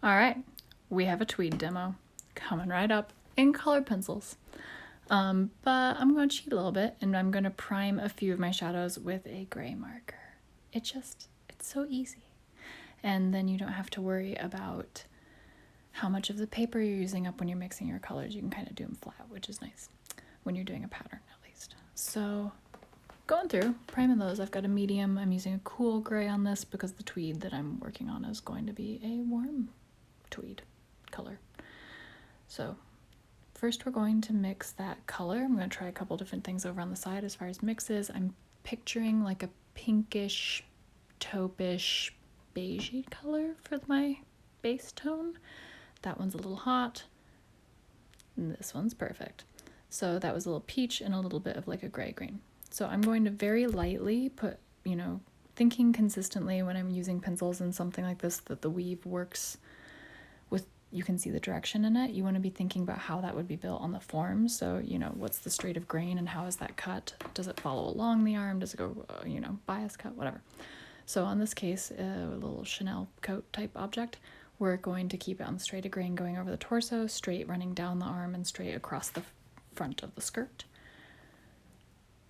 All right, we have a tweed demo coming right up in colored pencils. But I'm going to cheat a little bit and I'm going to prime a few of my shadows with a gray marker. It's so easy. And then you don't have to worry about how much of the paper you're using up when you're mixing your colors. You can kind of do them flat, which is nice when you're doing a pattern at least. So going through, priming those, I've got a medium. I'm using a cool gray on this because the tweed that I'm working on is going to be a warm tweed color. So first we're going to mix that color. I'm going to try a couple different things over on the side as far as mixes. I'm picturing like a pinkish, taupish, beigey color for my base tone. That one's a little hot. And this one's perfect. So that was a little peach and a little bit of like a gray green. So I'm going to very lightly put, thinking consistently when I'm using pencils and something like this that the weave works with, you can see the direction in it. You want to be thinking about how that would be built on the form. So, what's the straight of grain and how is that cut? Does it follow along the arm? Does it go, bias cut, whatever. So on this case, a little Chanel coat type object, we're going to keep it on the straight of grain going over the torso, straight running down the arm and straight across the front of the skirt.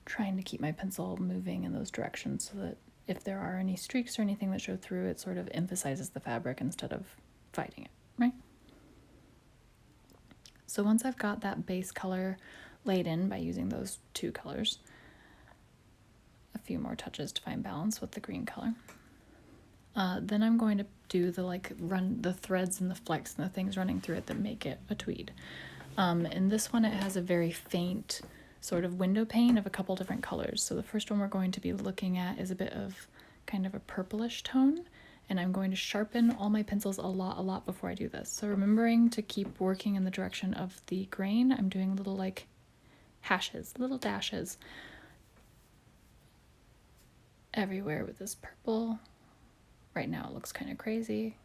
Trying to keep my pencil moving in those directions so that if there are any streaks or anything that show through, it sort of emphasizes the fabric instead of fighting it, right? So once I've got that base color laid in by using those two colors, a few more touches to find balance with the green color. Then I'm going to do run the threads and the flecks and the things running through it that make it a tweed. In this one, it has a very faint sort of window pane of a couple different colors. So the first one we're going to be looking at is a bit of kind of a purplish tone, and I'm going to sharpen all my pencils a lot before I do this. So remembering to keep working in the direction of the grain, I'm doing little like hashes, little dashes everywhere with this purple. Right now it looks kind of crazy.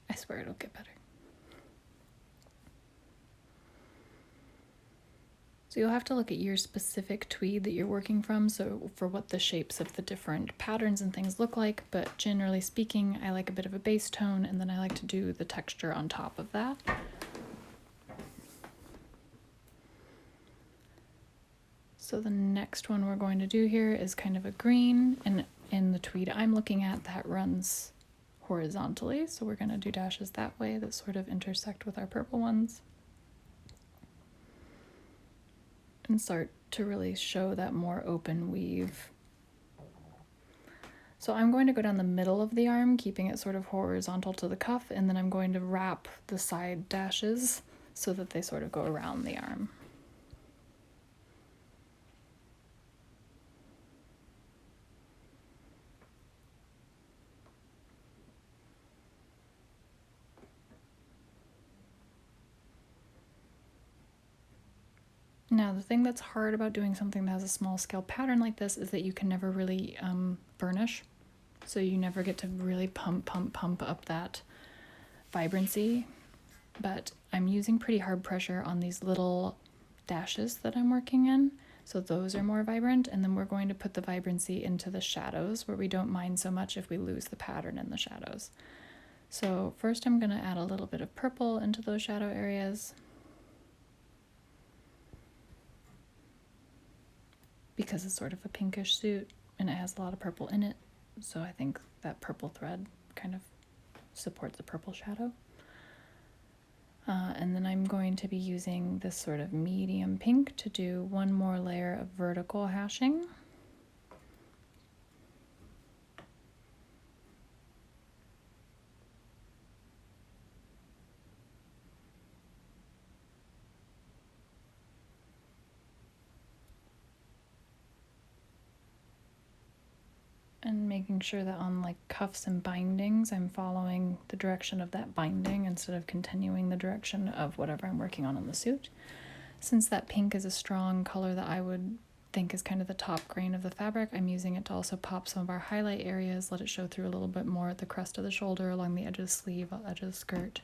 I swear it'll get better. So you'll have to look at your specific tweed that you're working from, so for what the shapes of the different patterns and things look like, but generally speaking, I like a bit of a base tone, and then I like to do the texture on top of that. So the next one we're going to do here is kind of a green, and in the tweed I'm looking at, that runs horizontally, so we're going to do dashes that way that sort of intersect with our purple ones and start to really show that more open weave. So I'm going to go down the middle of the arm, keeping it sort of horizontal to the cuff, and then I'm going to wrap the side dashes so that they sort of go around the arm. Now, the thing that's hard about doing something that has a small scale pattern like this is that you can never really burnish. So you never get to really pump up that vibrancy. But I'm using pretty hard pressure on these little dashes that I'm working in. So those are more vibrant. And then we're going to put the vibrancy into the shadows where we don't mind so much if we lose the pattern in the shadows. So first I'm going to add a little bit of purple into those shadow areas, because it's sort of a pinkish suit and it has a lot of purple in it. So I think that purple thread kind of supports the purple shadow. And then I'm going to be using this sort of medium pink to do one more layer of vertical hashing. And making sure that on like cuffs and bindings, I'm following the direction of that binding instead of continuing the direction of whatever I'm working on in the suit. Since that pink is a strong color that I would think is kind of the top grain of the fabric, I'm using it to also pop some of our highlight areas, let it show through a little bit more at the crest of the shoulder, along the edge of the sleeve, edge of the skirt.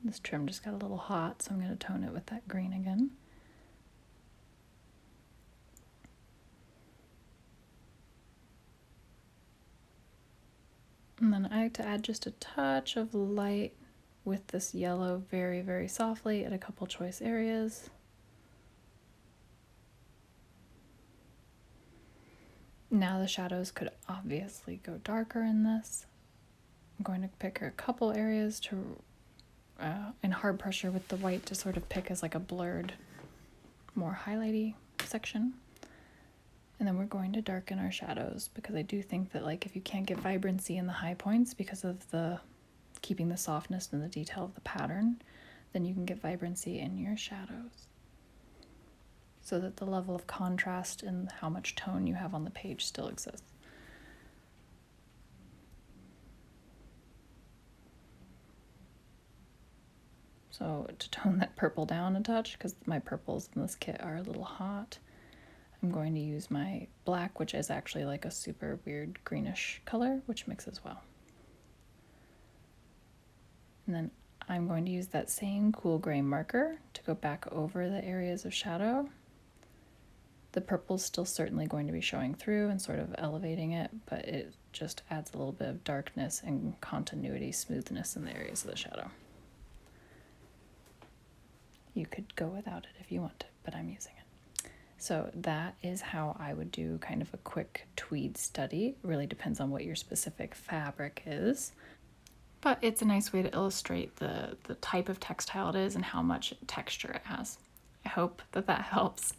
This trim just got a little hot, so I'm going to tone it with that green again. And then I like to add just a touch of light with this yellow very, very softly at a couple choice areas. Now the shadows could obviously go darker in this. I'm going to pick a couple areas to, in hard pressure with the white to sort of pick as like a blurred, more highlighty section. And then we're going to darken our shadows because I do think that like if you can't get vibrancy in the high points because of the keeping the softness and the detail of the pattern, then you can get vibrancy in your shadows so that the level of contrast and how much tone you have on the page still exists. So to tone that purple down a touch, because my purples in this kit are a little hot, I'm going to use my black, which is actually like a super weird greenish color, which mixes well. And then I'm going to use that same cool gray marker to go back over the areas of shadow. The purple's still certainly going to be showing through and sort of elevating it, but it just adds a little bit of darkness and continuity, smoothness in the areas of the shadow. You could go without it if you want to, but I'm using it. So that is how I would do kind of a quick tweed study. It really depends on what your specific fabric is. But it's a nice way to illustrate the type of textile it is and how much texture it has. I hope that helps.